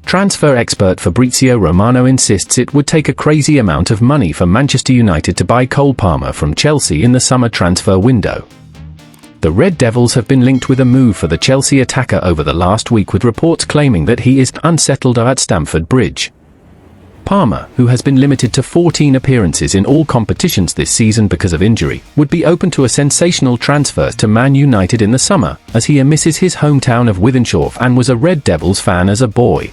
Transfer expert Fabrizio Romano insists it would take a crazy amount of money for Manchester United to buy Cole Palmer from Chelsea in the summer transfer window. The Red Devils have been linked with a move for the Chelsea attacker over the last week, with reports claiming that he is unsettled at Stamford Bridge. Palmer, who has been limited to 14 appearances in all competitions this season because of injury, would be open to a sensational transfer to Man United in the summer, as he misses his hometown of Wythenshawe and was a Red Devils fan as a boy.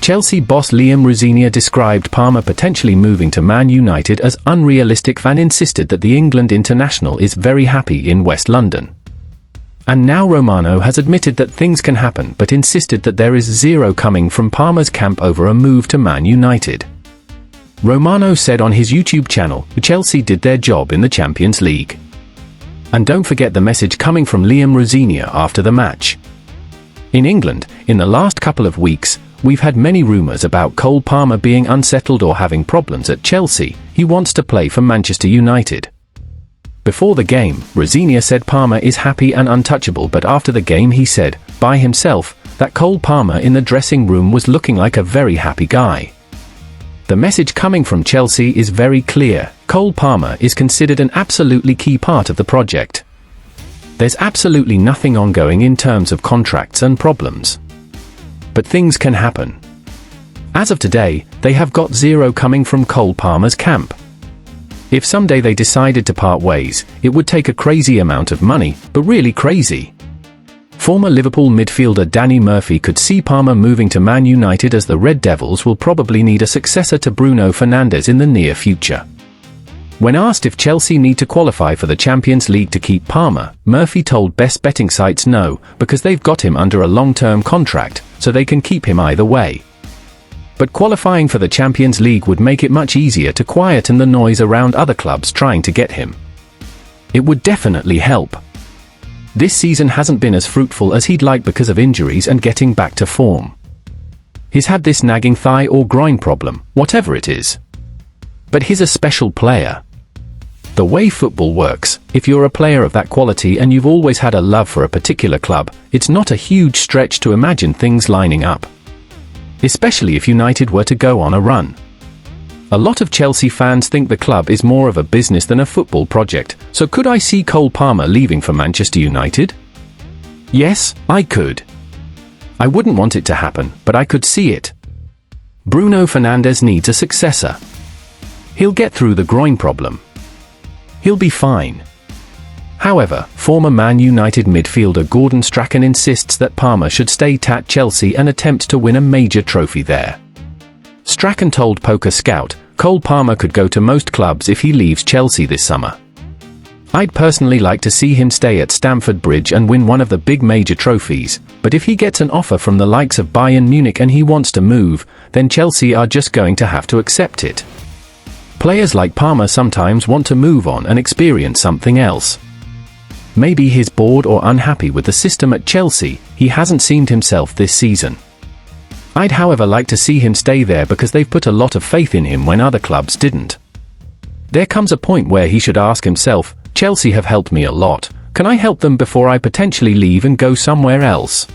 Chelsea boss Liam Rosenior described Palmer potentially moving to Man United as unrealistic and insisted that the England international is very happy in West London. And now Romano has admitted that things can happen, but insisted that there is zero coming from Palmer's camp over a move to Man United. Romano said on his YouTube channel, Chelsea did their job in the Champions League. And don't forget the message coming from Liam Rosenior after the match. In England, in the last couple of weeks, we've had many rumours about Cole Palmer being unsettled or having problems at Chelsea. He wants to play for Manchester United. Before the game, Rosenior said Palmer is happy and untouchable, but after the game he said, by himself, that Cole Palmer in the dressing room was looking like a very happy guy. The message coming from Chelsea is very clear: Cole Palmer is considered an absolutely key part of the project. There's absolutely nothing ongoing in terms of contracts and problems. But things can happen. As of today, they have got zero coming from Cole Palmer's camp. If someday they decided to part ways, it would take a crazy amount of money, but really crazy. Former Liverpool midfielder Danny Murphy could see Palmer moving to Man United, as the Red Devils will probably need a successor to Bruno Fernandes in the near future. When asked if Chelsea need to qualify for the Champions League to keep Palmer, Murphy told best betting sites no, because they've got him under a long-term contract, so they can keep him either way. But qualifying for the Champions League would make it much easier to quieten the noise around other clubs trying to get him. It would definitely help. This season hasn't been as fruitful as he'd like because of injuries and getting back to form. He's had this nagging thigh or groin problem, whatever it is. But he's a special player. The way football works, if you're a player of that quality and you've always had a love for a particular club, it's not a huge stretch to imagine things lining up. Especially if United were to go on a run. A lot of Chelsea fans think the club is more of a business than a football project, so could I see Cole Palmer leaving for Manchester United? Yes, I could. I wouldn't want it to happen, but I could see it. Bruno Fernandes needs a successor. He'll get through the groin problem. He'll be fine. However, former Man United midfielder Gordon Strachan insists that Palmer should stay at Chelsea and attempt to win a major trophy there. Strachan told Poker Scout, Cole Palmer could go to most clubs if he leaves Chelsea this summer. I'd personally like to see him stay at Stamford Bridge and win one of the big major trophies, but if he gets an offer from the likes of Bayern Munich and he wants to move, then Chelsea are just going to have to accept it. Players like Palmer sometimes want to move on and experience something else. Maybe he's bored or unhappy with the system at Chelsea. He hasn't seemed himself this season. I'd however like to see him stay there because they've put a lot of faith in him when other clubs didn't. There comes a point where he should ask himself, Chelsea have helped me a lot, can I help them before I potentially leave and go somewhere else?